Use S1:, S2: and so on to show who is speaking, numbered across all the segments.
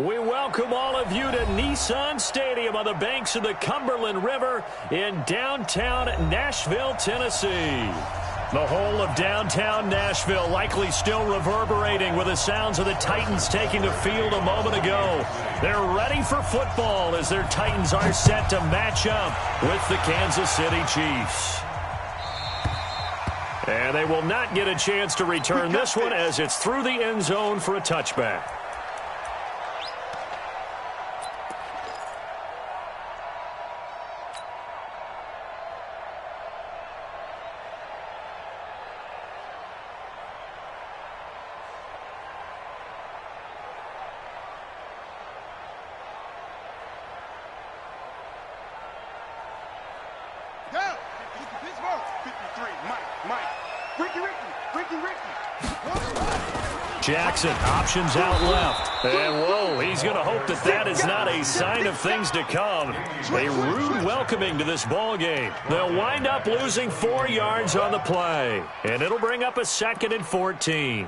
S1: We welcome all of you to Nissan Stadium on the banks of the Cumberland River in downtown Nashville, Tennessee. The whole of downtown Nashville likely still reverberating with the sounds of the Titans taking the field a moment ago. They're ready for football as their Titans are set to match up with the Kansas City Chiefs. And they will not get a chance to return this one as it's through the end zone for a touchback. Jackson, options out left. And, whoa, he's going to hope that that is not a sign of things to come. A rude welcoming to this ball game. They'll wind up losing 4 yards on the play. And it'll bring up a 2nd and 14.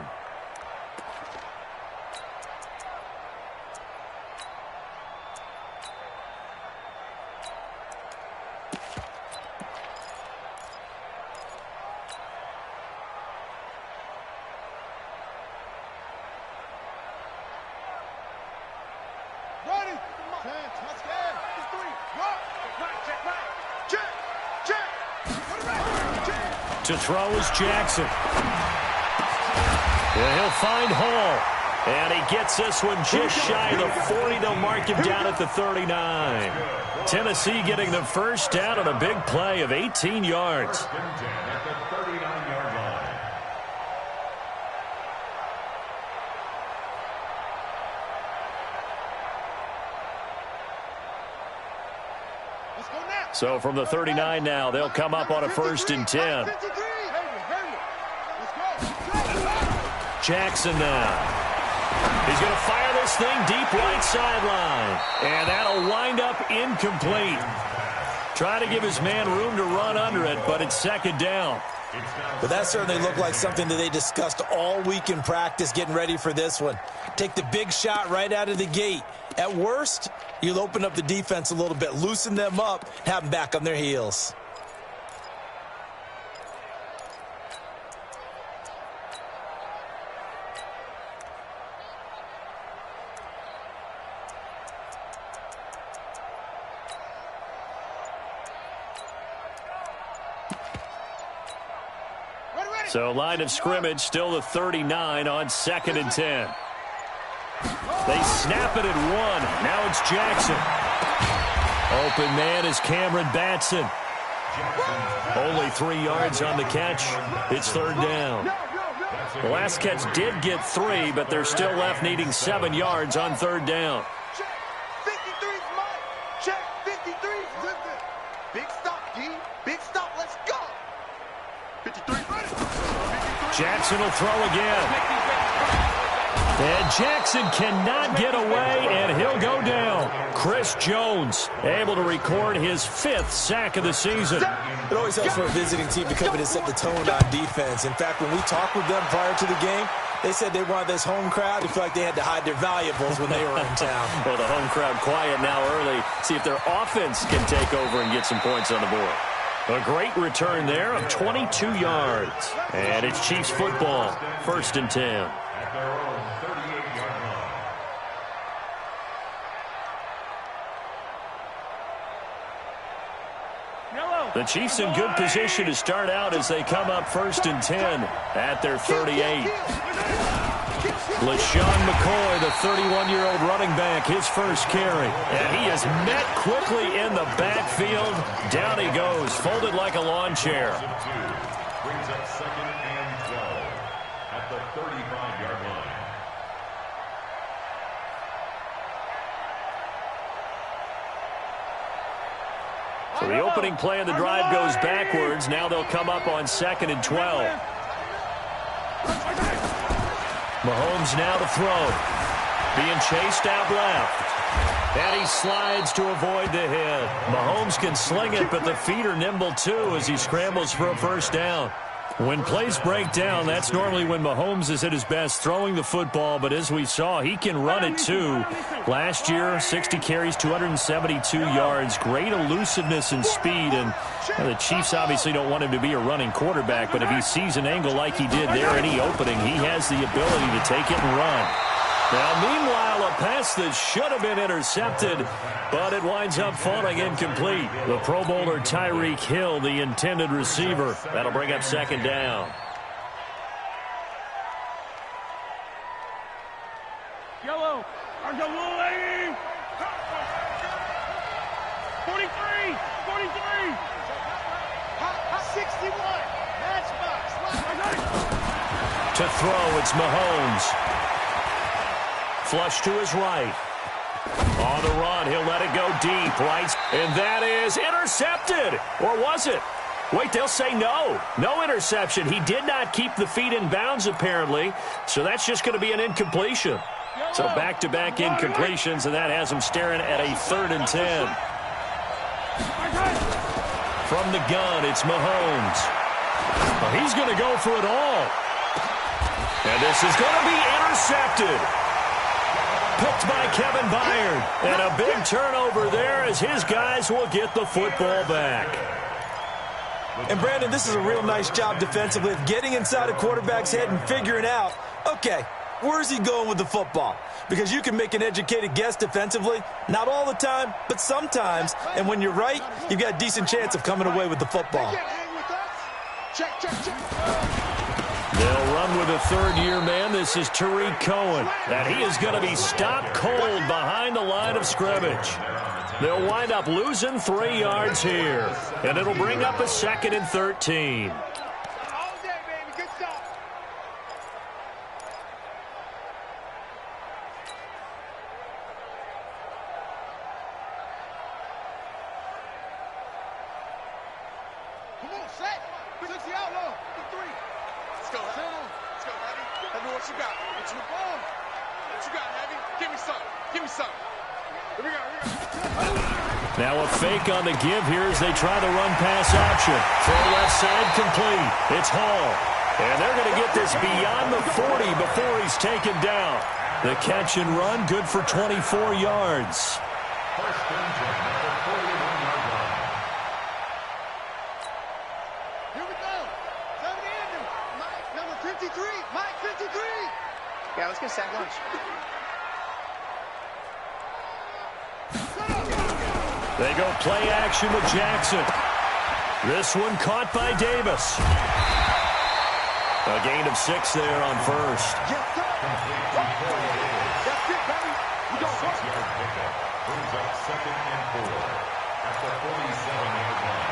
S1: To throw is Jackson. Yeah, he'll find Hall. And he gets this one just shy of the 40. They'll mark him down at the 39. Tennessee getting the first down on a big play of 18 yards. So from the 39 now, they'll come up on a 1st and 10. Jackson now. He's going to fire this thing deep right sideline. And that'll wind up incomplete. Try to give his man room to run under it, but it's 2nd down.
S2: But that certainly looked like something that they discussed all week in practice getting ready for this one. Take the big shot right out of the gate. At worst, you'll open up the defense a little bit, loosen them up, have them back on their heels.
S1: So line of scrimmage still the 39 on 2nd and 10. They snap it at 1. Now it's Jackson. Open man is Cameron Batson. Only 3 yards on the catch. It's 3rd down. The last catch did get 3, but they're still left needing 7 yards on 3rd down.
S3: Check 53. Big stop, D. Big stop. Let's go. 53.
S1: Jackson will throw again. And Jackson cannot get away, and he'll go down. Chris Jones able to record his 5th sack of the season.
S2: It always helps for a visiting team to come in and set the tone on defense. In fact, when we talked with them prior to the game, they said they wanted this home crowd to feel like they had to hide their valuables when they were in town.
S1: Well, the home crowd quiet now early. See if their offense can take over and get some points on the board. A great return there of 22 yards. And it's Chiefs football, 1st and 10. The Chiefs in good position to start out as they come up 1st and 10 at their 38. LaShawn McCoy, the 31-year-old running back, his first carry. And he is met quickly in the backfield. Down he goes, folded like a lawn chair.
S4: Brings up 2nd and 12 at the 35-yard line.
S1: So the opening play of the drive goes backwards. Now they'll come up on 2nd and 12. Mahomes now to throw. Being chased out left. And he slides to avoid the hit. Mahomes can sling it, but the feet are nimble too as he scrambles for a 1st down. When plays break down, that's normally when Mahomes is at his best throwing the football, but as we saw, he can run it too. Last year, 60 carries, 272 yards, great elusiveness and speed, and the Chiefs obviously don't want him to be a running quarterback, but if he sees an angle like he did there, any opening, he has the ability to take it and run. Now, meanwhile, a pass that should have been intercepted, but it winds up falling incomplete. The Pro Bowler Tyreek Hill, the intended receiver. That'll bring up second down.
S5: Yellow. 43. 43. 61. Matchbox.
S1: To throw, it's Mahomes. Flush to his right. On the run, he'll let it go deep, right? And that is intercepted. Or was it? Wait, they'll say no. No interception. He did not keep the feet in bounds, apparently. So that's just going to be an incompletion. So back-to-back incompletions, and that has him staring at a 3rd and 10. From the gun, it's Mahomes. Well, he's going to go for it all. And this is going to be intercepted. Picked by Kevin Byard. And a big turnover there as his guys will get the football back.
S2: And, Brandon, this is a real nice job defensively of getting inside a quarterback's head and figuring out, okay, where's he going with the football? Because you can make an educated guess defensively, not all the time, but sometimes. And when you're right, you've got a decent chance of coming away with the football.
S1: They'll run with a third-year man. This is Tariq Cohen. And he is going to be stopped cold behind the line of scrimmage. They'll wind up losing 3 yards here. And it'll bring up a 2nd and 13. Now a fake on the give here as they try the run-pass option. Throw left side complete. It's Hall. And they're going to get this beyond the 40 before he's taken down. The catch and run, good for 24 yards.
S3: Here we go. Number 53. Mike 53.
S6: Yeah, let's get sack lunch.
S1: They go play action with Jackson. This one caught by Davis. A gain of 6 there on first.
S3: That's it, baby. We go.
S4: 6-yard pickup brings up 2nd and 4 at the 47-yard line.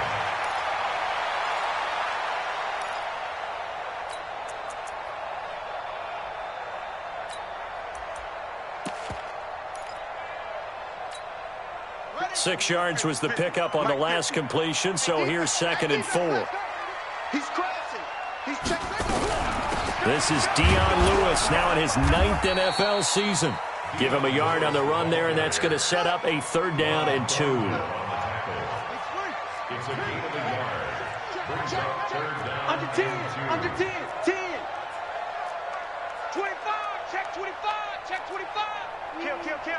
S3: Ready?
S1: 6 yards was the pickup on the last completion, so here's 2nd and 4.
S3: He's crashing. He's checking.
S1: This is Dion Lewis now in his 9th NFL season. Give him a yard on the run there, and that's going to set up a 3rd down and 2.
S4: It's a gain of a yard. Brings up 3rd down.
S5: Under 10. Under 10. 10. 25. Check 25. Check 25. Kill.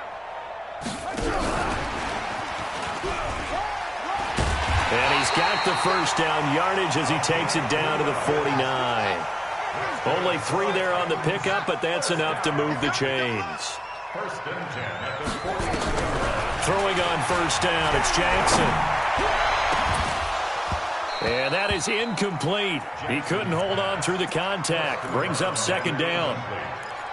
S1: And he's got the first down yardage as he takes it down to the 49. Only 3 there on the pickup, but that's enough to move the chains.
S4: 1st and 10 at the 40-yard line.
S1: Throwing on first down, it's Jackson. And that is incomplete. He couldn't hold on through the contact. Brings up 2nd down.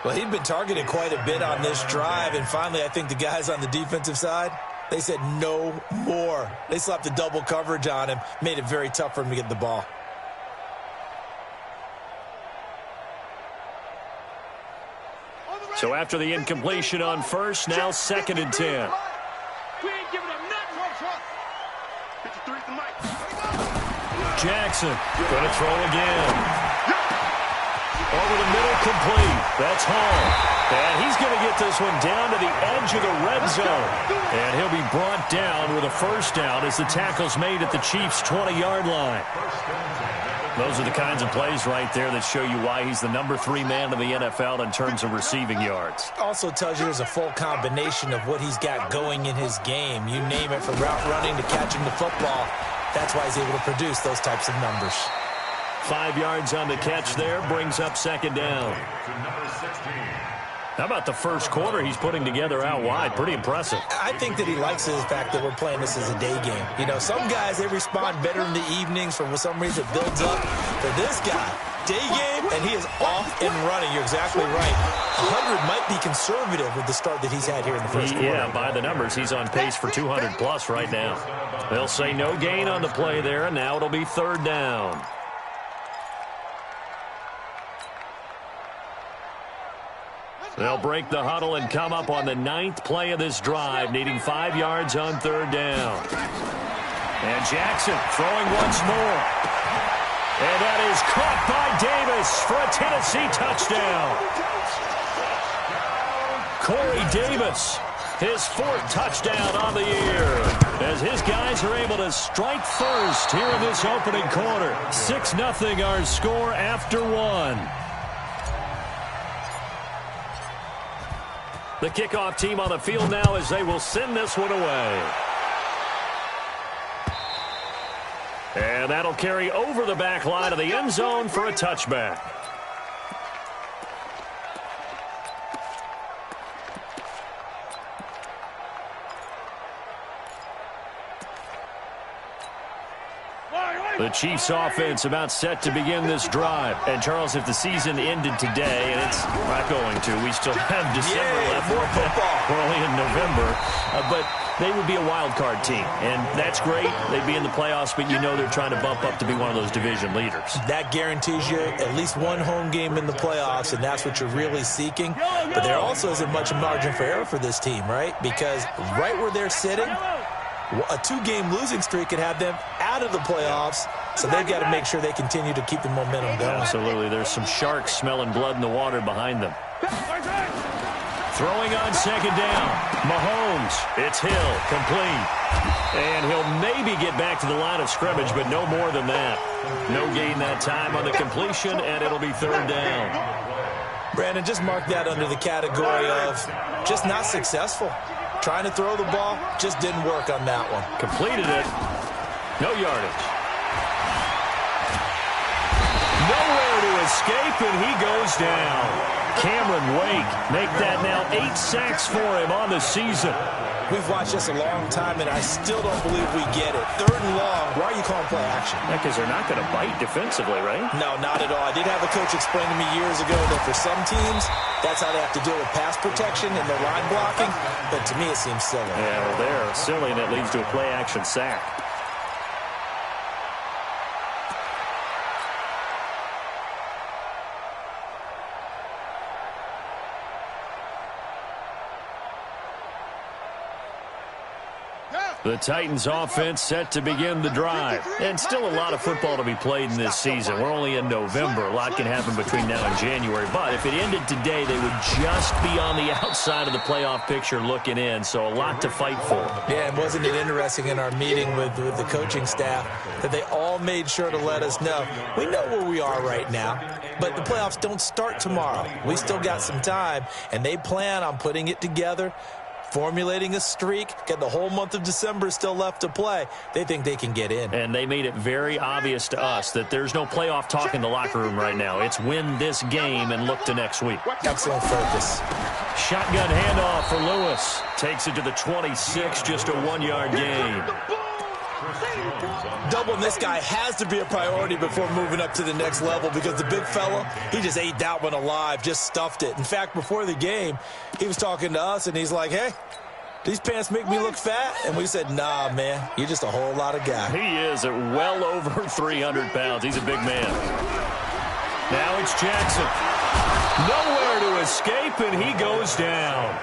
S2: Well, he'd been targeted quite a bit on this drive, and finally I think the guys on the defensive side, they said no more. They slapped the double coverage on him, made it very tough for him to get the ball.
S1: So after the incompletion on first, now 2nd and 10.
S5: We ain't giving up nothing.
S3: 53 to Mike.
S1: Jackson going to throw again. Over the middle, complete. That's Hall. And he's going to get this one down to the edge of the red zone. And he'll be brought down with a first down as the tackle's made at the Chiefs' 20-yard line.
S4: 1st and 10 at the
S1: Those are the kinds of plays right there that show you why he's the #3 man in the NFL in terms of receiving yards.
S2: Also tells you there's a full combination of what he's got going in his game. You name it, from route running to catching the football. That's why he's able to produce those types of numbers.
S1: 5 yards on the catch there, brings up second down. How about the first quarter he's putting together out wide? Pretty impressive.
S2: I think that he likes the fact that we're playing this as a day game. You know, some guys, they respond better in the evenings. For some reason, it builds up. For this guy, day game, and he is off and running. You're exactly right. 100 might be conservative with the start that he's had here in the first quarter.
S1: Yeah, by the numbers, he's on pace for 200+ right now. They'll say no gain on the play there, and now it'll be third down. They'll break the huddle and come up on the 9th play of this drive, needing 5 yards on third down. And Jackson throwing once more. And that is caught by Davis for a Tennessee touchdown. Corey Davis, his 4th touchdown on the year, as his guys are able to strike first here in this opening quarter. 6-0 our score after 1. The kickoff team on the field now as they will send this one away. And that'll carry over the back line of the end zone for a touchback. The Chiefs offense about set to begin this drive. And, Charles, if the season ended today, and it's not going to, we still have December left.
S2: More football.
S1: We're only in November. But they would be a wild card team. And that's great. They'd be in the playoffs, but you know they're trying to bump up to be one of those division leaders.
S2: That guarantees you at least one home game in the playoffs, and that's what you're really seeking. But there also isn't much margin for error for this team, right? Because right where they're sitting, a 2-game losing streak could have them out of the playoffs, so they've got to make sure they continue to keep the momentum going.
S1: Absolutely. There's some sharks smelling blood in the water behind them. Throwing on second down. Mahomes. It's Hill. Complete. And he'll maybe get back to the line of scrimmage, but no more than that. No gain that time on the completion, and it'll be third down.
S2: Brandon, just mark that under the category of just not successful. Trying to throw the ball, just didn't work on that one.
S1: Completed it. No yardage. Nowhere to escape, and he goes down. Cameron Wake make that now 8 sacks for him on the season.
S2: We've watched this a long time, and I still don't believe we get it. 3rd and long, why are you calling play action?
S1: Because they're not going to bite defensively, right?
S2: No, not at all. I did have a coach explain to me years ago that for some teams, that's how they have to deal with pass protection and their line blocking. But to me, it seems silly.
S1: Yeah, well, they're silly, and it leads to a play action sack. The Titans offense set to begin the drive. And still a lot of football to be played in this season. We're only in November. A lot can happen between now and January. But if it ended today, they would just be on the outside of the playoff picture looking in. So a lot to fight for.
S2: Yeah, and wasn't it interesting in our meeting with the coaching staff that they all made sure to let us know, we know where we are right now, but the playoffs don't start tomorrow. We still got some time, and they plan on putting it together, formulating a streak, got the whole month of December still left to play. They think they can get in.
S1: And they made it very obvious to us that there's no playoff talk in the locker room right now. It's win this game and look to next week.
S2: Excellent focus.
S1: Shotgun handoff for Lewis. Takes it to the 26, just a 1-yard gain.
S2: Doubling this guy has to be a priority before moving up to the next level, because the big fella, he just ate that one alive, just stuffed it. In fact, before the game, he was talking to us, and he's like, hey, these pants make me look fat? And we said, nah, man, you're just a whole lot of guy.
S1: He is at well over 300 pounds. He's a big man. Now it's Jackson. Nowhere to escape, and he goes down.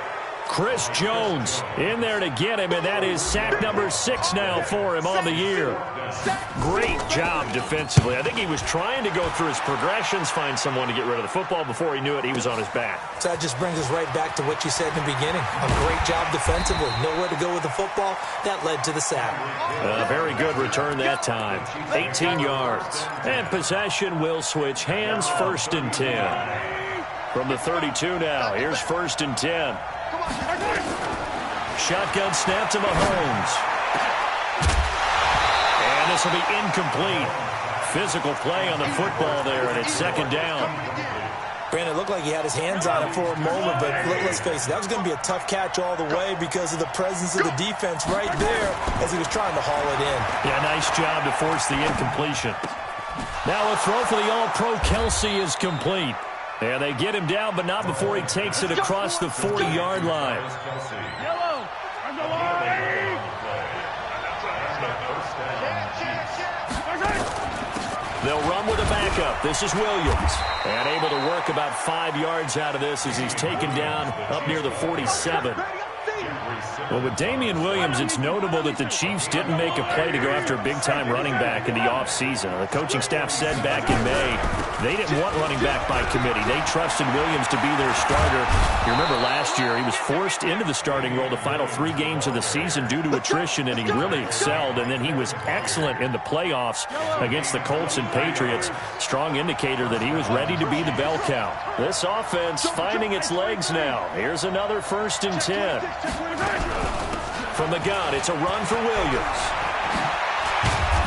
S1: Chris Jones in there to get him, and that is sack number 6 now for him on the year. Great job defensively. I think he was trying to go through his progressions, find someone to get rid of the football. Before he knew it, he was on his back.
S2: So that just brings us right back to what you said in the beginning. A great job defensively. Nowhere to go with the football. That led to the sack.
S1: Very good return that time. 18 yards. And possession will switch hands. 1st and 10. From the 32 now. Here's 1st and 10. Shotgun snap to Mahomes. And this will be incomplete. Physical play on the football there, and it's 2nd down.
S2: Brandon, it looked like he had his hands on it for a moment, but let's face it, that was going to be a tough catch all the way because of the presence of the defense right there as he was trying to haul it in.
S1: Yeah, nice job to force the incompletion. Now a throw for the All-Pro Kelsey is complete. And they get him down, but not before he takes it across the 40-yard line.
S5: Yellow, on the line.
S1: They'll run with a backup. This is Williams. And able to work about 5 yards out of this as he's taken down up near the 47. Well, with Damian Williams, it's notable that the Chiefs didn't make a play to go after a big-time running back in the offseason. The coaching staff said back in May they didn't want running back by committee. They trusted Williams to be their starter. You remember last year he was forced into the starting role the final 3 games of the season due to attrition, and he really excelled. And then he was excellent in the playoffs against the Colts and Patriots. Strong indicator that he was ready to be the bell cow. This offense finding its legs now. Here's another 1st and 10. From the gun, it's a run for Williams.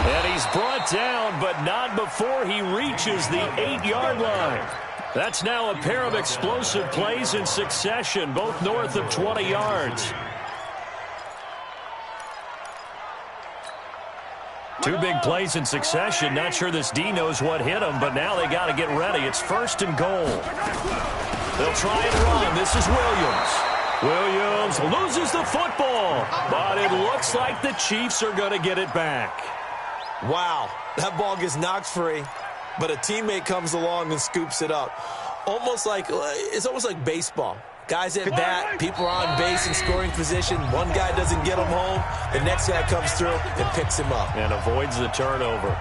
S1: And he's brought down, but not before he reaches the 8-yard line. That's now a pair of explosive plays in succession, both north of 20 yards. 2 big plays in succession. Not sure this D knows what hit him, but now they got to get ready. It's 1st and goal. They'll try and run. This is Williams. Williams loses the football, but it looks like the Chiefs are going to get it back.
S2: Wow, that ball gets knocked free, but a teammate comes along and scoops it up. It's almost like baseball. Guys at bat, people are on base in scoring position. One guy doesn't get him home. The next guy comes through and picks him up.
S1: And avoids the turnover.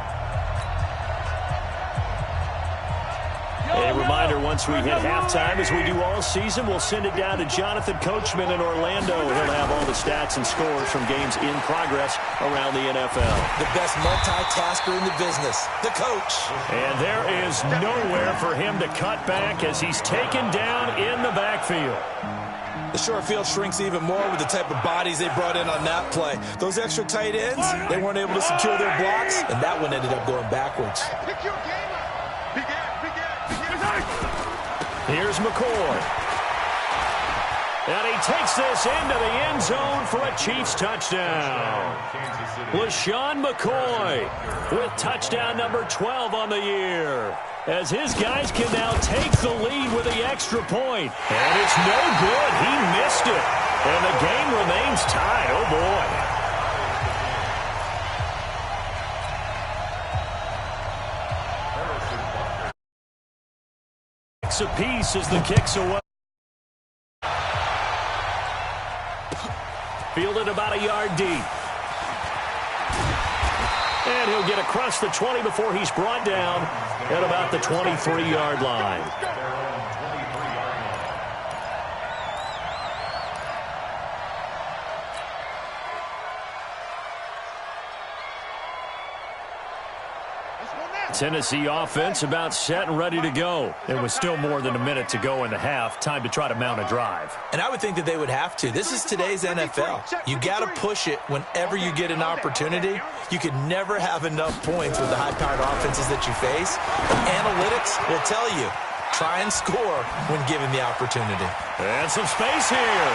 S1: A reminder, once we hit halftime, as we do all season, we'll send it down to Jonathan Coachman in Orlando. He'll have all the stats and scores from games in progress around the NFL.
S2: The best multitasker in the business, the coach.
S1: And there is nowhere for him to cut back as he's taken down in the backfield.
S2: The short field shrinks even more with the type of bodies they brought in on that play. Those extra tight ends, they weren't able to secure their blocks, and that one ended up going backwards.
S3: Pick your game up. Big ass.
S1: Here's McCoy. And he takes this into the end zone for a Chiefs touchdown. LaShawn McCoy with touchdown number 12 on the year, as his guys can now take the lead with the extra point. And it's no good. He missed it. And the game remains tied. Oh, boy. Apiece as the kicks away. Fielded about a yard deep. And he'll get across the 20 before he's brought down at about the 23-yard line. Tennessee offense about set and ready to go. It was still more than a minute to go in the half. Time to try to mount a drive.
S2: And I would think that they would have to. This is today's NFL. You got to push it whenever you get an opportunity. You can never have enough points with the high-powered offenses that you face. Analytics will tell you, try and score when given the opportunity.
S1: And some space here.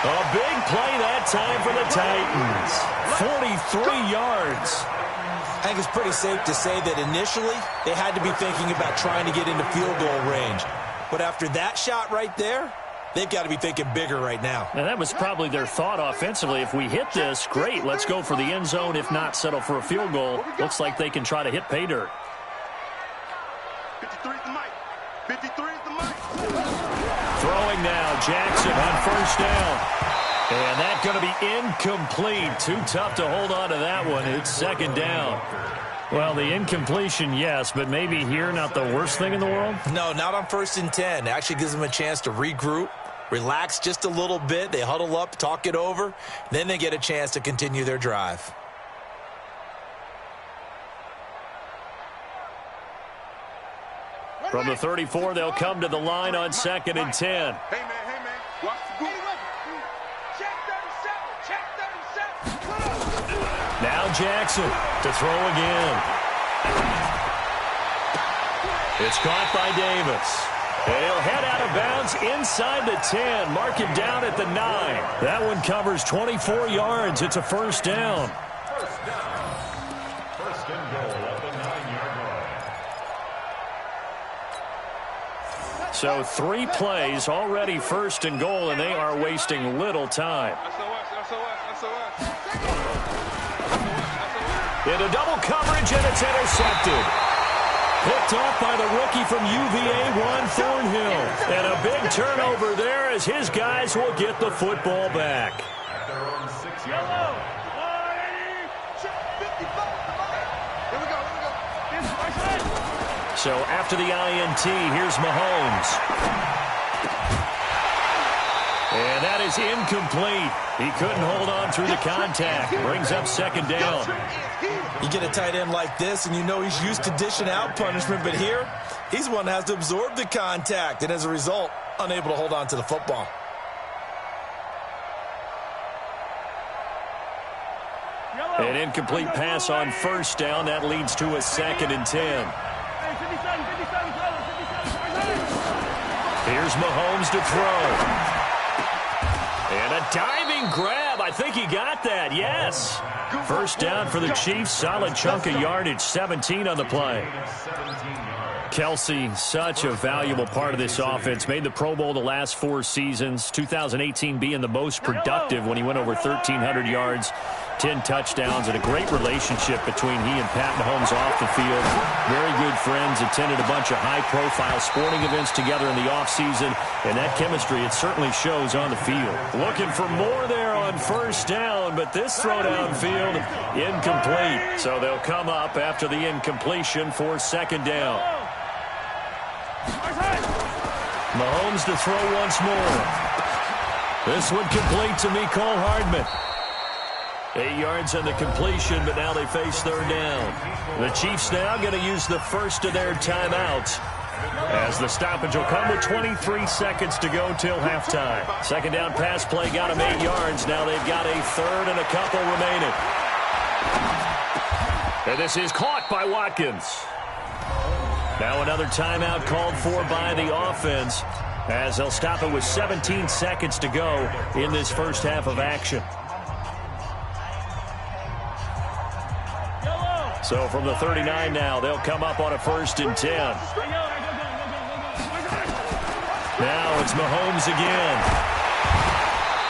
S1: A big play that time for the Titans. 43 yards.
S2: I think it's pretty safe to say that initially they had to be thinking about trying to get into field goal range. But after that shot right there, they've got to be thinking bigger right now.
S1: And that was probably their thought offensively. If we hit this, great, let's go for the end zone. If not, settle for a field goal. Looks like they can try to hit pay dirt.
S3: 53 Mike. 53 is the mic.
S1: Throwing now, Jackson on first down. And that's going to be incomplete. Too tough to hold on to that one. It's second down. Well, the incompletion, yes, but maybe here not the worst thing in the world?
S2: No, not on 1st and 10. It actually gives them a chance to regroup, relax just a little bit. They huddle up, talk it over. Then they get a chance to continue their drive.
S1: From the 34, they'll come to the line on 2nd and 10.
S3: Hey, man, watch the boot.
S6: Check 37, check 37.
S1: Now Jackson to throw again. It's caught by Davis. He'll head out of bounds inside the 10. Mark him down at the 9. That one covers 24 yards. It's a first down.
S4: First down. First and goal at the 9-yard line.
S1: So 3 plays already first and goal, and they are wasting little time. Into double coverage, and it's intercepted. Picked off by the rookie from UVA, Juan Thornhill. And a big turnover there as his guys will get the football back.
S4: At their own 6-yard line.
S1: So after the INT, here's Mahomes. And that is incomplete. He couldn't hold on through the contact. Brings up second down.
S2: You get a tight end like this, and you know he's used to dishing out punishment, but here, he's one that has to absorb the contact, and as a result, unable to hold on to the football.
S1: An incomplete pass on first down. That leads to a 2nd and 10. Here's Mahomes to throw. And a diving grab. I think he got that. Yes. First down for the Chiefs. Solid chunk of yardage. 17 on the play. Kelsey, such a valuable part of this offense. Made the Pro Bowl the last 4 seasons. 2018 being the most productive when he went over 1,300 yards, 10 touchdowns, and a great relationship between he and Pat Mahomes off the field. Very good friends. Attended a bunch of high-profile sporting events together in the offseason. And that chemistry, it certainly shows on the field. Looking for more there on first down, but this throw downfield, incomplete. So they'll come up after the incompletion for second down. Mahomes to throw once more. This one complete to Mecole Hardman. 8 yards on the completion, but now they face third down. The Chiefs now going to use the first of their timeouts, as the stoppage will come with 23 seconds to go till halftime. Second down pass play got them 8 yards. Now they've got a third and a couple remaining. And this is caught by Watkins. Now another timeout called for by the offense, as they'll stop it with 17 seconds to go in this first half of action. So from the 39 now, they'll come up on a 1st and 10. Now it's Mahomes again.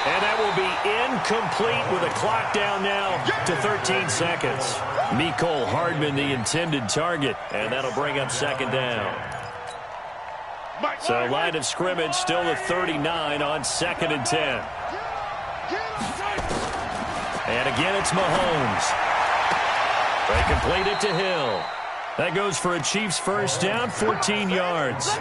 S1: And that will be incomplete with a clock down now to 13 seconds. Mecole Hardman, the intended target, and that'll bring up second down. So line of scrimmage still the 39 on 2nd and 10. And again, it's Mahomes. They complete it to Hill. That goes for a Chiefs first down, 14 yards.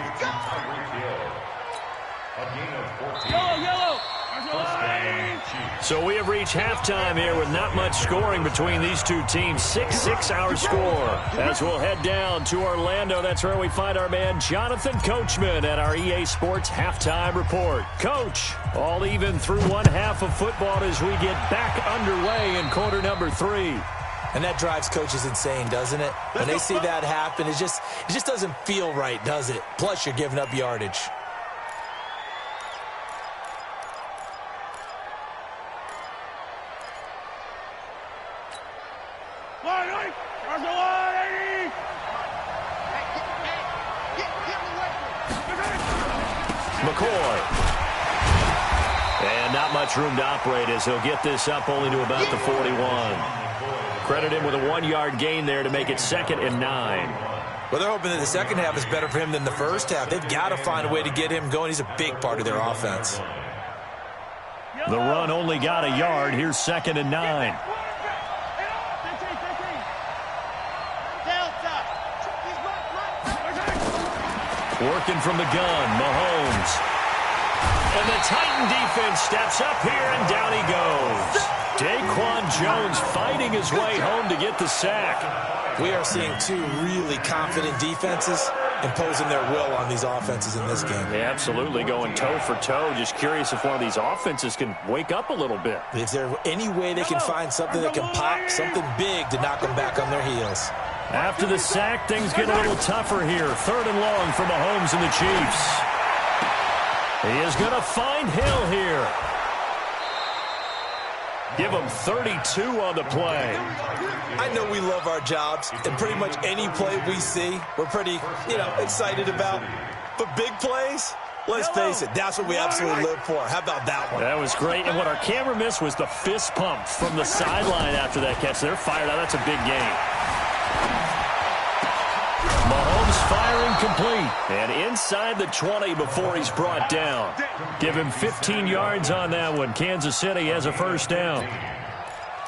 S1: So we have reached halftime here with not much scoring between these two teams. 6-6 our score. As we'll head down to Orlando, that's where we find our man Jonathan Coachman at our EA Sports Halftime Report. Coach, all even through one half of football as we get back underway in quarter number 3.
S2: And that drives coaches insane, doesn't it? When they see that happen, it just doesn't feel right, does it? Plus, you're giving up yardage.
S1: McCoy. And not much room to operate as he'll get this up only to about the 41. Credit him with a 1-yard gain there to make it 2nd and 9.
S2: Well, they're hoping that the second half is better for him than the first half. They've got to find a way to get him going. He's a big part of their offense.
S1: The run only got a yard. Here's 2nd and 9. Working from the gun, Mahomes. And the Titan defense steps up here, and down he goes. Daquan Jones fighting his way home to get the sack.
S2: We are seeing two really confident defenses imposing their will on these offenses in this game.
S1: Yeah, absolutely, going toe for toe. Just curious if one of these offenses can wake up a little bit.
S2: Is there any way they can find something that can pop, something big to knock them back on their heels?
S1: After the sack, things get a little tougher here. 3rd and long for Mahomes and the Chiefs. He is going to find Hill here. Give him 32 on the play.
S2: I know we love our jobs, and pretty much any play we see, we're pretty, excited about. But big plays, let's face it, that's what we absolutely live for. How about that one?
S1: That was great, and what our camera missed was the fist pump from the sideline after that catch. They're fired out. That's a big game. Mahomes firing complete. And inside the 20 before he's brought down. Give him 15 yards on that one. Kansas City has a first down.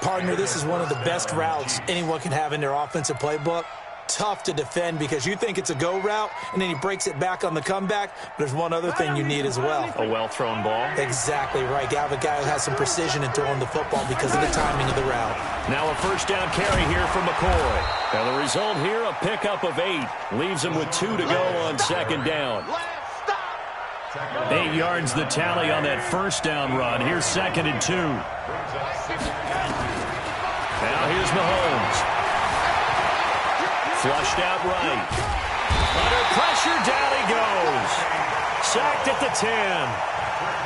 S2: Partner, this is one of the best routes anyone can have in their offensive playbook. Tough to defend because you think it's a go route, and then he breaks it back on the comeback. But there's one other thing you need as well.
S1: A well-thrown ball.
S2: Exactly right. You have a guy who has some precision in throwing the football because of the timing of the route.
S1: Now a first down carry here for McCoy. Now the result here, a pickup of 8. Leaves him with 2 to go on 2nd down. 8 yards the tally on that first down run. Here's 2nd and 2. Now here's Mahomes. Flushed out right. Under pressure, down he goes. Sacked at the 10.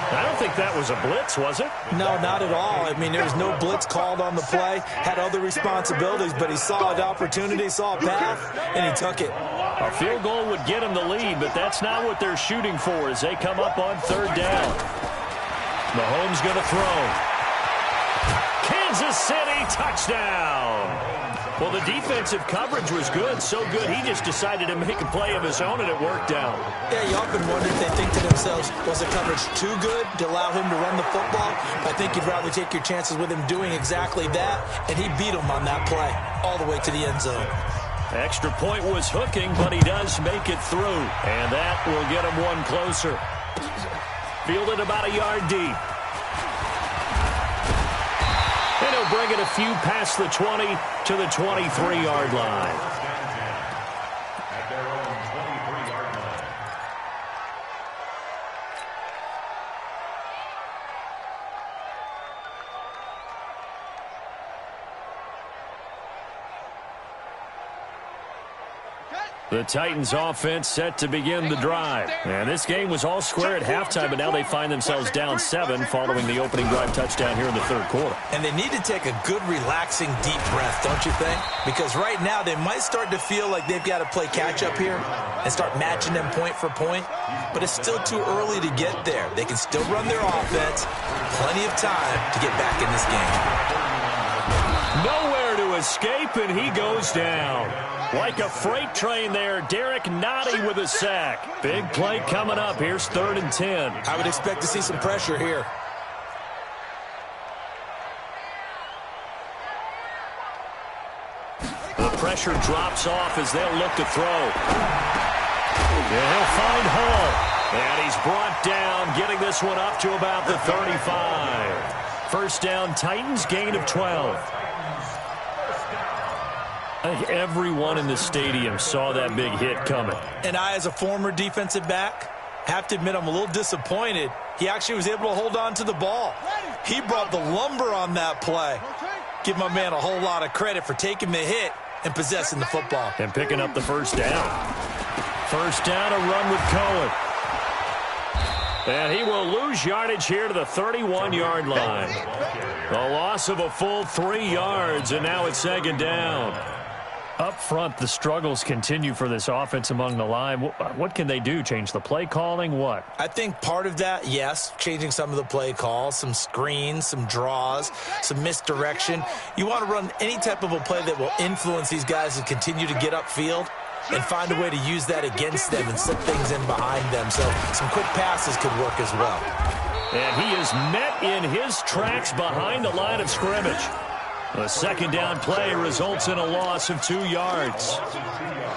S1: I don't think that was a blitz, was it?
S2: No, not at all. I mean, there was no blitz called on the play. Had other responsibilities, but he saw an opportunity, saw a path, and he took it.
S1: A field goal would get him the lead, but that's not what they're shooting for as they come up on 3rd down. Mahomes going to throw. Kansas City touchdown. Well, the defensive coverage was good, so good he just decided to make a play of his own, and it worked out.
S2: Yeah, you often wonder if they think to themselves, was the coverage too good to allow him to run the football? I think you'd rather take your chances with him doing exactly that, and he beat him on that play all the way to the end zone.
S1: Extra point was hooking, but he does make it through, and that will get him one closer. Fielded about a yard deep. And he'll bring it a few past the 20 to the 23-yard line.
S4: At their own 23-yard line.
S1: The Titans offense set to begin the drive. And this game was all square at halftime, but now they find themselves down 7 following the opening drive touchdown here in the 3rd quarter.
S2: And they need to take a good, relaxing, deep breath, don't you think? Because right now they might start to feel like they've got to play catch-up here and start matching them point for point. But it's still too early to get there. They can still run their offense. Plenty of time to get back in this game.
S1: Nowhere to escape, and he goes down. Like a freight train there, Derek Nottie with a sack. Big play coming up. Here's 3rd and 10.
S2: I would expect to see some pressure here.
S1: The pressure drops off as they'll look to throw. And he'll find Hall. And he's brought down, getting this one up to about the 35. First down, Titans, gain of 12. I think everyone in the stadium saw that big hit coming.
S2: And I, as a former defensive back, have to admit I'm a little disappointed. He actually was able to hold on to the ball. He brought the lumber on that play. Give my man a whole lot of credit for taking the hit and possessing the football.
S1: And picking up the first down. First down, a run with Cohen. And he will lose yardage here to the 31-yard line. A loss of a full 3 yards, and now it's 2nd down. Up front, the struggles continue for this offense among the line. What can they do? Change the play calling? What?
S2: I think part of that, yes, changing some of the play calls, some screens, some draws, some misdirection. You want to run any type of a play that will influence these guys to continue to get upfield. and find a way to use that against them and slip things in behind them. So some quick passes could work as well.
S1: And he is met in his tracks behind the line of scrimmage. A second down play results in a loss of 2 yards.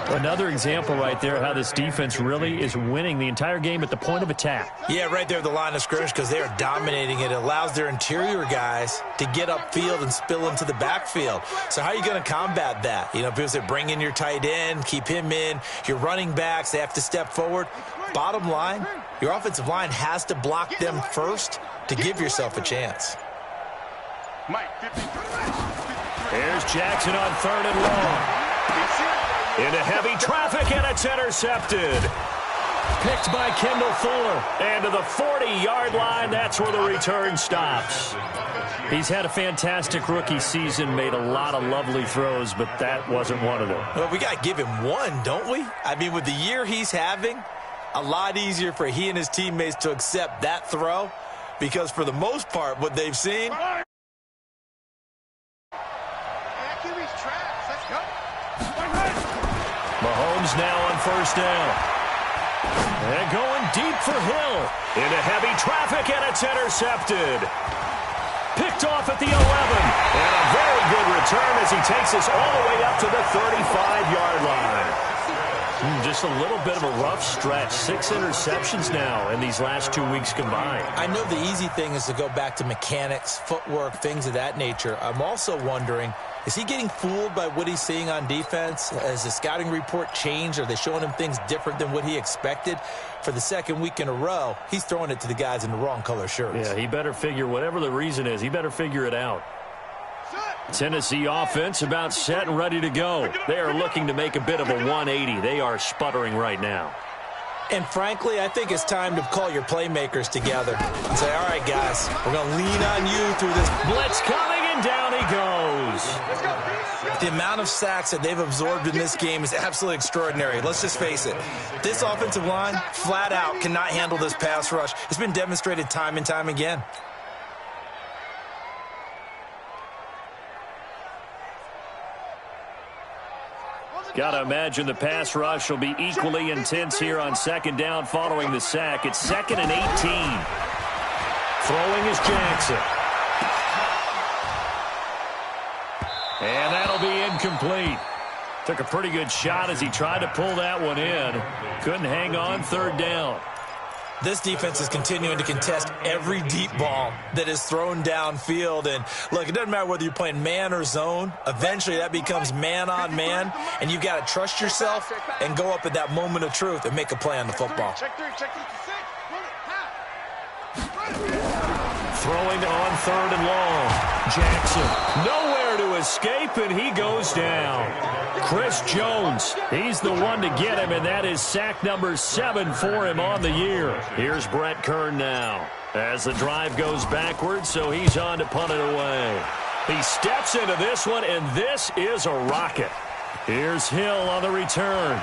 S1: Another example right there how this defense really is winning the entire game at the point of attack.
S2: Yeah, right there at the line of scrimmage because they are dominating it. It allows their interior guys to get upfield and spill into the backfield. So how are you going to combat that? You know, people say bring in your tight end, keep him in. Your running backs, they have to step forward. Bottom line, your offensive line has to block them first to give yourself a chance.
S1: Here's Jackson on 3rd and long. Into heavy traffic, and it's intercepted. Picked by Kendall Fuller. And to the 40-yard line, that's where the return stops. He's had a fantastic rookie season, made a lot of lovely throws, but that wasn't one of them.
S2: Well, we got to give him one, don't we? I mean, with the year he's having, a lot easier for he and his teammates to accept that throw because for the most part, what they've seen...
S1: Mahomes now on 1st down. And going deep for Hill. Into heavy traffic, and it's intercepted. Picked off at the 11. And a very good return as he takes us all the way up to the 35-yard line. Just a little bit of a rough stretch. 6 interceptions now in these last 2 weeks combined.
S2: I know the easy thing is to go back to mechanics, footwork, things of that nature. I'm also wondering, is he getting fooled by what he's seeing on defense? Has the scouting report changed? Are they showing him things different than what he expected? For the second week in a row, he's throwing it to the guys in the wrong color shirts.
S1: Yeah, he better figure, whatever the reason is, he better figure it out. Tennessee offense about set and ready to go. They are looking to make a bit of a 180. They are sputtering right now.
S2: And frankly, I think it's time to call your playmakers together and say, all right, guys, we're going to lean on you through this.
S1: Blitz coming, and down he goes.
S2: The amount of sacks that they've absorbed in this game is absolutely extraordinary. Let's just face it. This offensive line, flat out, cannot handle this pass rush. It's been demonstrated time and time again.
S1: Got to imagine the pass rush will be equally intense here on 2nd down following the sack. It's 2nd and 18. Throwing is Jackson. And that'll be incomplete. Took a pretty good shot as he tried to pull that one in. Couldn't hang on 3rd down.
S2: This defense is continuing to contest every deep ball that is thrown downfield. And, look, it doesn't matter whether you're playing man or zone. Eventually, that becomes man-on-man, and you've got to trust yourself and go up at that moment of truth and make a play on the football.
S1: Throwing on 3rd and long. Jackson nowhere to escape, and he goes down. Chris Jones, he's the one to get him, and that is sack number 7 for him on the year. Here's Brett Kern now as the drive goes backwards, so he's on to punt it away. He steps into this one, and this is a rocket. Here's Hill on the return.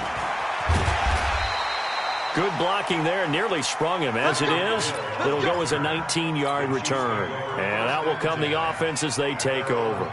S1: Good blocking there, nearly sprung him. As it is, it'll go as a 19-yard return. And out will come the offense as they take over.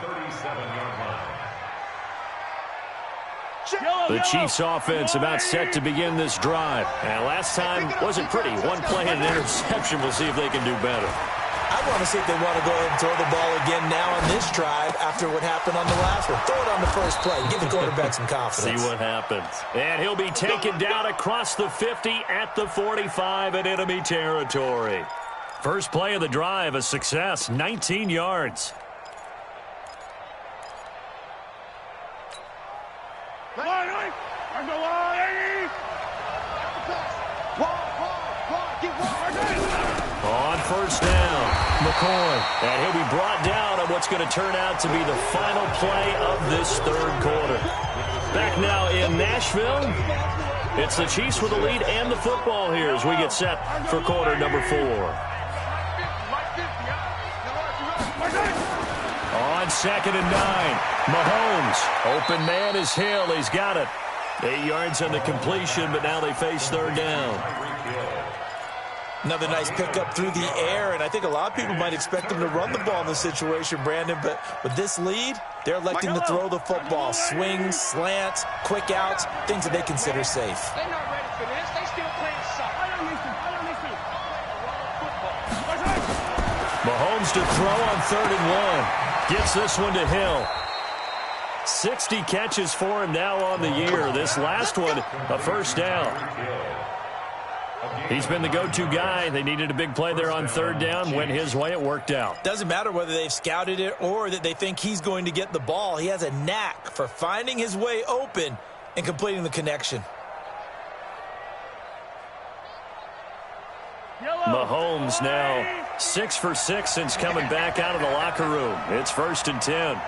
S1: The Chiefs offense about set to begin this drive. And last time wasn't pretty. One play and an interception. We'll see if they can do better.
S2: I want to see if they want to go ahead and throw the ball again now on this drive after what happened on the last one. Throw it on the first play. Give the quarterback some confidence.
S1: See what happens. And he'll be taken down across the 50 at the 45 in enemy territory. First play of the drive, a success, 19 yards. On 1st down, McCoy. And he'll be brought down on what's going to turn out to be the final play of this 3rd quarter. Back now in Nashville. It's the Chiefs with the lead and the football here as we get set for quarter number 4. On 2nd and 9, Mahomes. Open man is Hill. He's got it. 8 yards on the completion, but now they face 3rd down.
S2: Another nice pickup through the air, and I think a lot of people might expect them to run the ball in this situation, Brandon, but with this lead, they're electing to throw the football. Swings, slants, quick outs, things that they consider safe.
S6: They're not ready for this. They still playing soccer.
S1: Mahomes to throw on 3rd and 1. Gets this one to Hill. 60 catches for him now on the year. This last one, a first down. He's been the go-to guy. They needed a big play there on 3rd down. Went his way. It worked out.
S2: Doesn't matter whether they've scouted it or that they think he's going to get the ball. He has a knack for finding his way open and completing the connection.
S1: Mahomes now 6 for 6 since coming back out of the locker room. It's 1st and 10.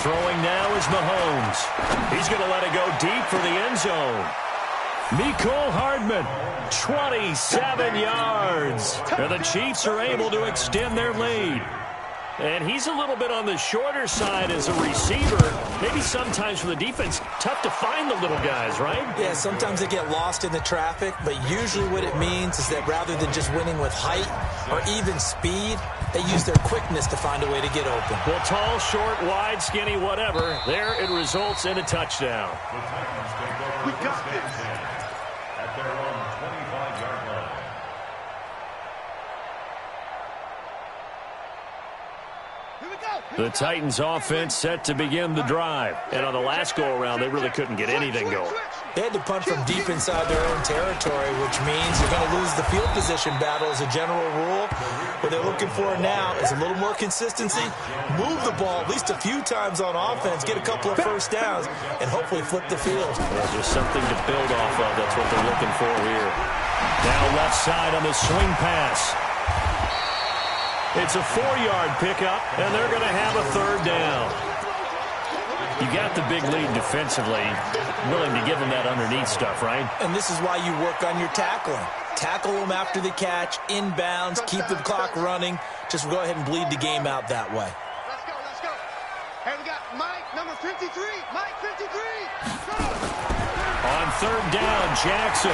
S1: Throwing now is Mahomes. He's going to let it go deep for the end zone. Mecole Hardman, 27 yards. And the Chiefs are able to extend their lead. And he's a little bit on the shorter side as a receiver. Maybe sometimes for the defense, tough to find the little guys, right?
S2: Yeah, sometimes they get lost in the traffic, but usually what it means is that rather than just winning with height or even speed, they use their quickness to find a way to get open.
S1: Well, tall, short, wide, skinny, whatever, there it results in a touchdown.
S3: We got this.
S4: At their own 25-yard line.
S1: The Titans offense set to begin the drive. And on the last go-around, they really couldn't get anything going.
S2: They had to punt from deep inside their own territory, which means you're going to lose the field position battle as a general rule. What they're looking for now is a little more consistency, move the ball at least a few times on offense, get a couple of first downs, and hopefully flip the field.
S1: Well, just something to build off of. That's what they're looking for here. Now left side on the swing pass. It's a 4-yard pickup, and they're going to have a 3rd down. You got the big lead defensively, willing to give them that underneath stuff, right?
S2: And this is why you work on your tackling. Tackle them after the catch, inbounds, keep the clock running. Just go ahead and bleed the game out that way.
S6: Let's go, let's go. Hey, we got Mike, number 53. Mike, 53.
S1: On 3rd down, Jackson.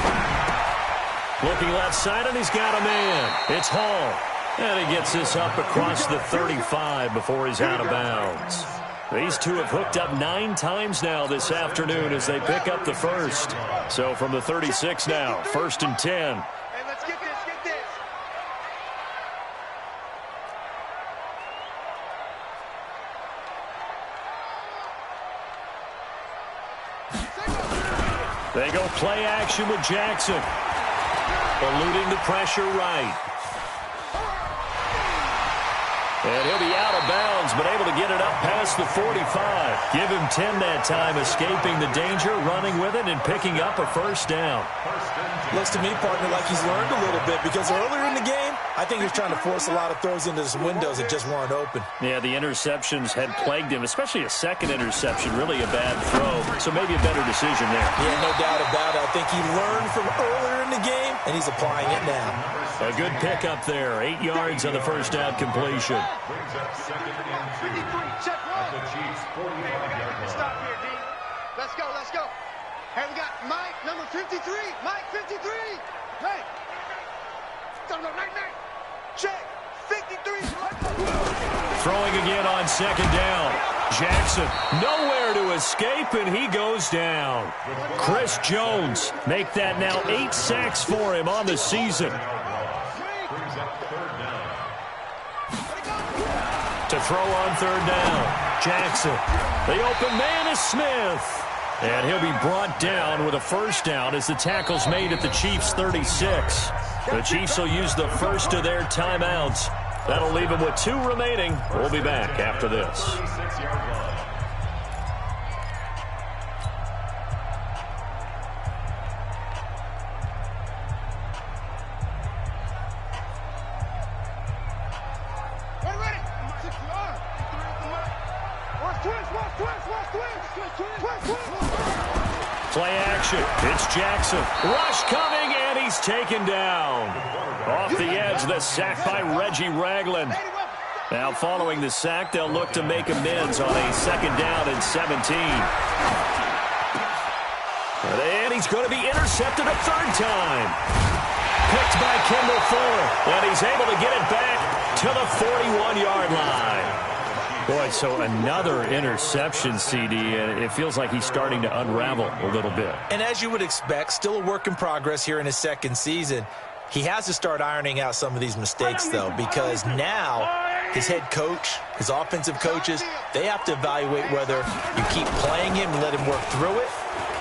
S1: Looking left side, and he's got a man. It's Hall. And he gets this up across the 35 before he's out of bounds. These two have hooked up 9 times now this afternoon as they pick up the first. So from the 36 now, 1st and 10.
S6: Hey, let's get this, get this.
S1: They go play action with Jackson. Eluding the pressure right. And he'll be out of bounds, but able to get it up past the 45. Give him 10 that time, escaping the danger, running with it, and picking up a first down.
S2: Looks to me, partner, like he's learned a little bit, because earlier in the game, I think he was trying to force a lot of throws into some windows that just weren't open.
S1: Yeah, the interceptions had plagued him, especially a second interception, really a bad throw. So maybe a better decision there.
S2: Yeah, no doubt about it. I think he learned from earlier in the game, and he's applying it now.
S1: A good pickup there. 8 yards on the first down completion.
S4: Brings up 2nd and 2.
S6: 53, check one.
S4: At the Chiefs' 45-yard line.
S6: Stop here, D. Let's go, let's go. Hey, we got Mike, number 53. Mike, 53. Hey. Check. 53.
S1: Throwing again on 2nd down. Jackson nowhere to escape, and he goes down. Chris Jones make that now 8 sacks for him on the season.
S4: Brings up 3rd down.
S1: To throw on 3rd down. Jackson. The open man is Smith. And he'll be brought down with a first down as the tackle's made at the Chiefs' 36. The Chiefs will use the first of their timeouts. That'll leave them with 2 remaining. We'll be back after this.
S4: 36-yard line.
S1: Play action. It's Jackson. Rush coming, and he's taken down. Off the edge, the sack by Reggie Ragland. Now following the sack, they'll look to make amends on a 2nd down and 17. And he's going to be intercepted a 3rd time. Picked by Kendall Fuller, and he's able to get it back to the 41-yard line. Boy, so another interception, CD, and it feels like he's starting to unravel a little bit.
S2: And as you would expect, still a work in progress here in his second season. He has to start ironing out some of these mistakes, though, because now his head coach, his offensive coaches, they have to evaluate whether you keep playing him and let him work through it,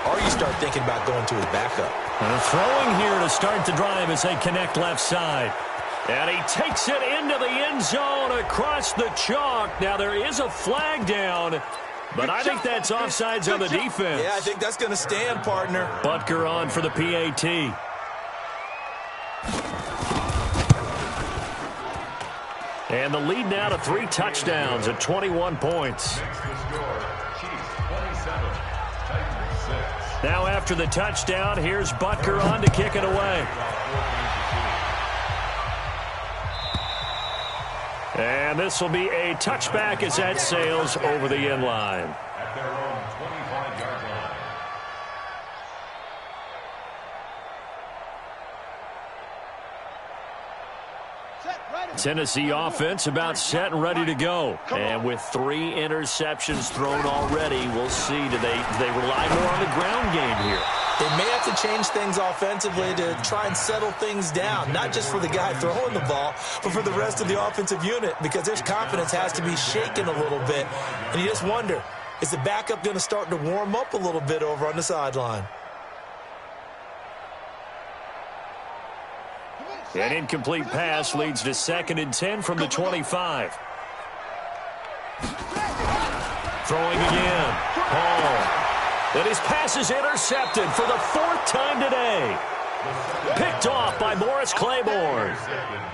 S2: or you start thinking about going to his backup.
S1: And throwing here to start the drive as they connect left side. And he takes it into the end zone across the chalk. Now, there is a flag down, but I think that's offsides on the defense.
S2: Yeah, I think that's going to stand, partner.
S1: Butker on for the PAT. And the lead now to 3 touchdowns at 21 points. Now after the touchdown, here's Butker on to kick it away. And this will be a touchback as that sails over the end line.
S4: At their own 25-yard line.
S1: Tennessee offense about set and ready to go. And with 3 interceptions thrown already, we'll see. Do they rely more on the ground game here?
S2: They may have to change things offensively to try and settle things down, not just for the guy throwing the ball, but for the rest of the offensive unit, because their confidence has to be shaken a little bit. And you just wonder, is the backup going to start to warm up a little bit over on the sideline?
S1: An incomplete pass leads to 2nd and 10 from the 25. Throwing again. Hall. And his pass is intercepted for the 4th time today. Picked off by Morris Claiborne.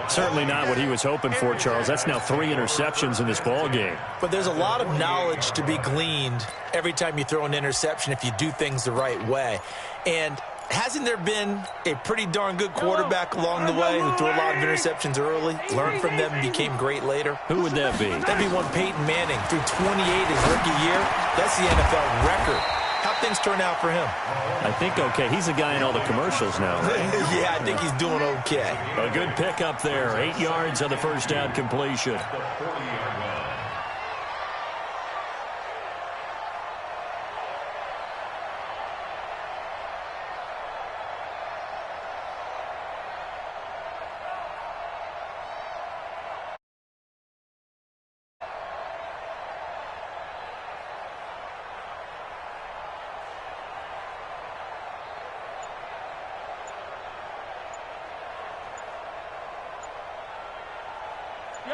S1: Certainly not what he was hoping for, Charles. That's now 3 interceptions in this ball game.
S2: But there's a lot of knowledge to be gleaned every time you throw an interception if you do things the right way. And hasn't there been a pretty darn good quarterback along the way who threw a lot of interceptions early, learned from them, and became great later?
S1: Who would that be?
S2: That'd be one Peyton Manning, threw 28 his rookie year. That's the NFL record. How'd things turn out for him?
S1: I think okay. He's a guy in all the commercials now, right?
S2: Yeah, I think he's doing okay.
S1: A good pickup there. 8 yards on the first down completion.
S4: The 40-yard line.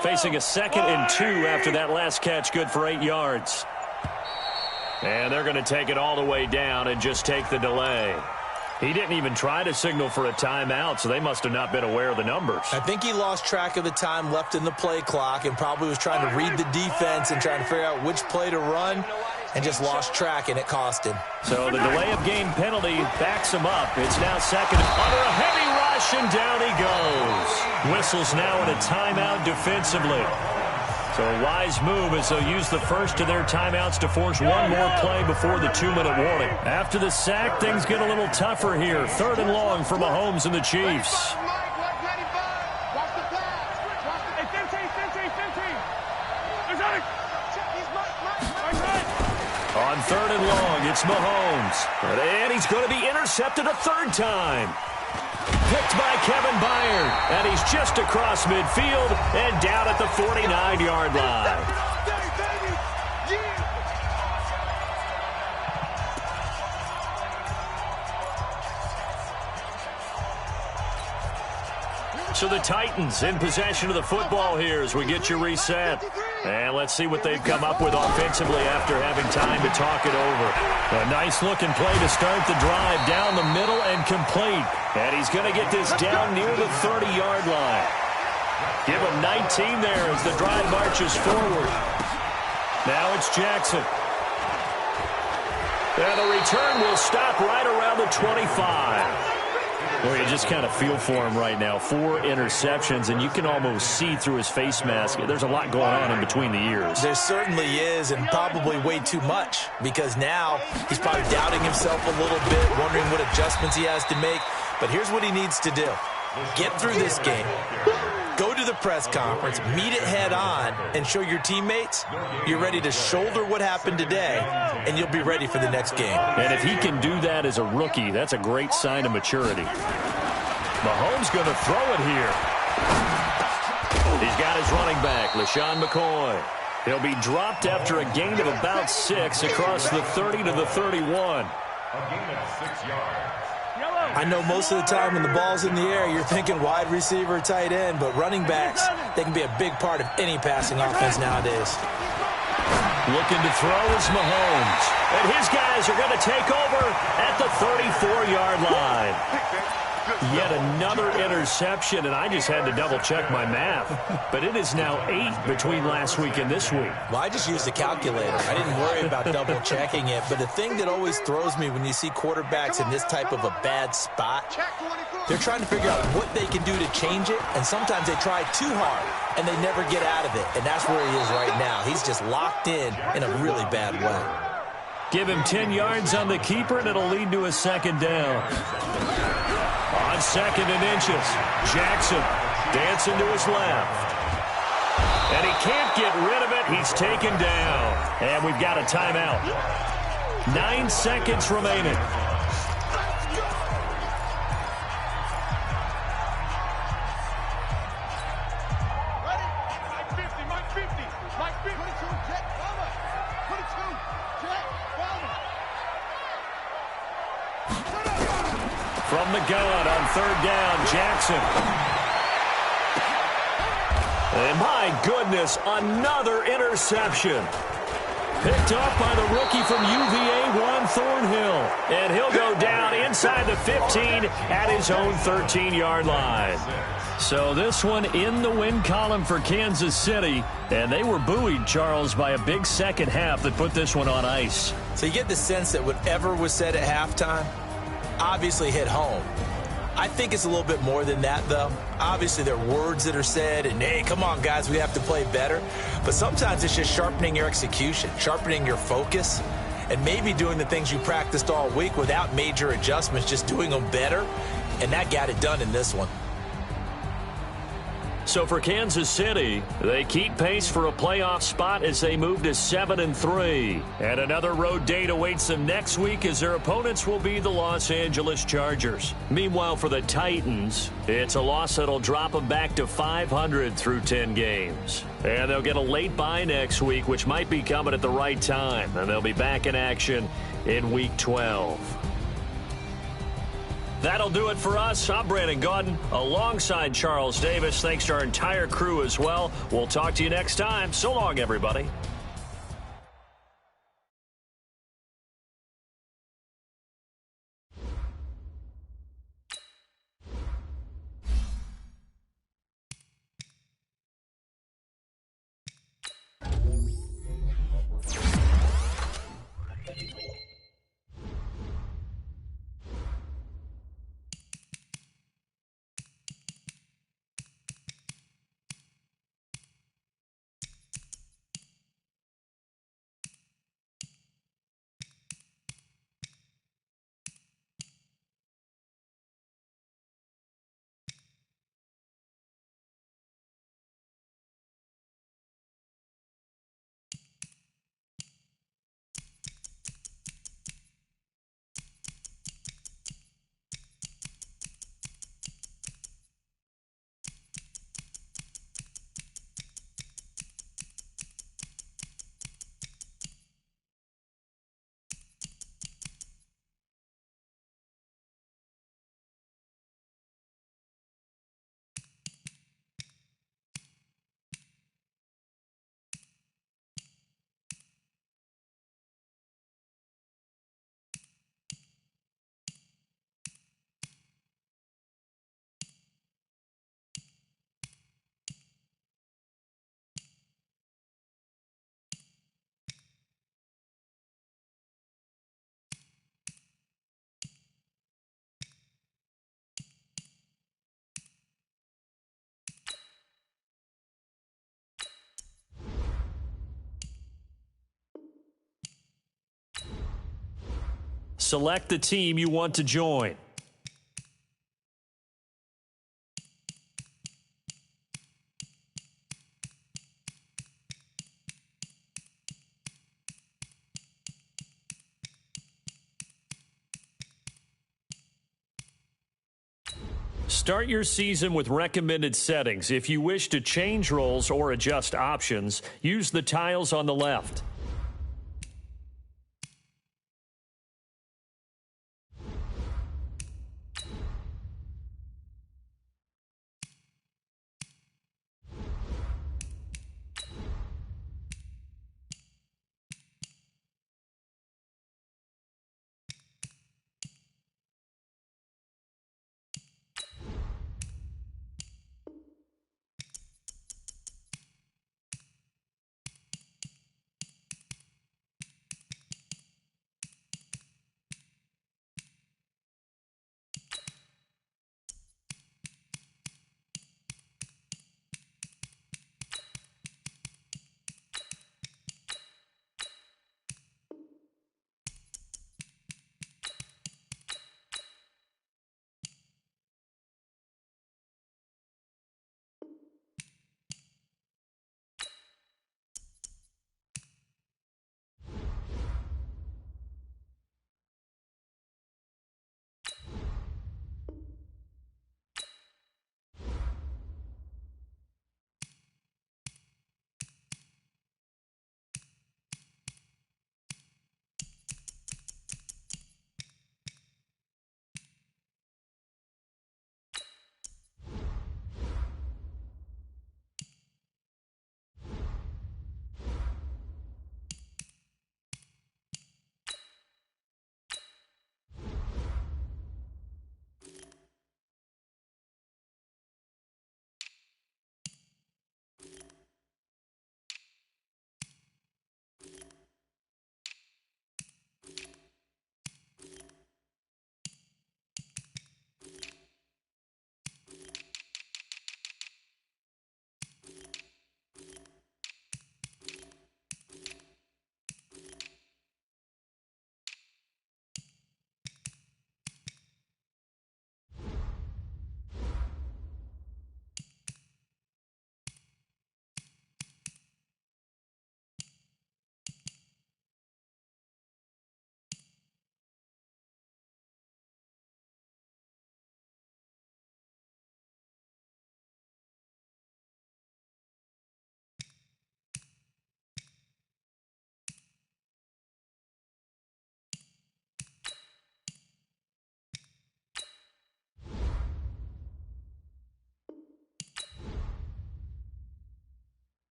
S1: Facing a 2nd and 2 after that last catch, good for 8 yards. And they're going to take it all the way down and just take the delay. He didn't even try to signal for a timeout, so they must have not been aware of the numbers.
S2: I think he lost track of the time left in the play clock and probably was trying to read the defense and trying to figure out which play to run and just lost track, and it cost him.
S1: So the delay of game penalty backs him up. It's now 2nd under a heavy rush, and down he goes. Whistles now in a timeout defensively. So a wise move as they'll use the first of their timeouts to force one more play before the 2-minute warning. After the sack, things get a little tougher here. 3rd and long for Mahomes and the Chiefs. On 3rd and long, it's Mahomes. And he's going to be intercepted a 3rd time. Picked by Kevin Byard, and he's just across midfield and down at the 49-yard line. So the Titans in possession of the football here as we get you reset. And let's see what they've come up with offensively after having time to talk it over. A nice-looking play to start the drive down the middle and complete. And he's going to get this down near the 30-yard line. Give him 19 there as the drive marches forward. Now it's Jackson. And the return will stop right around the 25. Well, you just kind of feel for him right now. 4 interceptions, and you can almost see through his face mask. There's a lot going on in between the ears.
S2: There certainly is, and probably way too much, because now he's probably doubting himself a little bit, wondering what adjustments he has to make. But here's what he needs to do. Get through this game, go to the press conference, meet it head on, and show your teammates you're ready to shoulder what happened today, and you'll be ready for the next game.
S1: And if he can do that as a rookie, that's a great sign of maturity. Mahomes going to throw it here. He's got his running back, LaShawn McCoy. He'll be dropped after a gain of about 6 across the 30 to the 31.
S4: A gain of 6 yards.
S2: I know most of the time when the ball's in the air, you're thinking wide receiver, tight end, but running backs, they can be a big part of any passing offense nowadays.
S1: Looking to throw is Mahomes. And his guys are going to take over at the 34-yard line. Yet another interception, and I just had to double-check my math. But it is now 8 between last week and this week.
S2: Well, I just used a calculator. I didn't worry about double-checking it. But the thing that always throws me when you see quarterbacks in this type of a bad spot, they're trying to figure out what they can do to change it, and sometimes they try too hard, and they never get out of it. And that's where he is right now. He's just locked in a really bad way.
S1: Give him 10 yards on the keeper, and it'll lead to a second down. On 2nd and inches, Jackson dancing to his left. And he can't get rid of it. He's taken down. And we've got a timeout. 9 seconds remaining. From the gun on 3rd down, Jackson. And my goodness, another interception. Picked up by the rookie from UVA, Juan Thornhill. And he'll go down inside the 15 at his own 13-yard line. So this one in the win column for Kansas City. And they were buoyed, Charles, by a big second half that put this one on ice.
S2: So you get the sense that whatever was said at halftime obviously hit home. I think it's a little bit more than that, though. Obviously, there are words that are said, and, hey, come on, guys, we have to play better. But sometimes it's just sharpening your execution, sharpening your focus, and maybe doing the things you practiced all week without major adjustments, just doing them better, and that got it done in this one.
S1: So for Kansas City, they keep pace for a playoff spot as they move to 7-3. And another road date awaits them next week as their opponents will be the Los Angeles Chargers. Meanwhile, for the Titans, it's a loss that'll drop them back to 500 through 10 games. And they'll get a late bye next week, which might be coming at the right time. And they'll be back in action in Week 12. That'll do it for us. I'm Brandon Gaudin alongside Charles Davis. Thanks to our entire crew as well. We'll talk to you next time. So long, everybody. Select the team you want to join. Start your season with recommended settings. If you wish to change roles or adjust options, use the tiles on the left.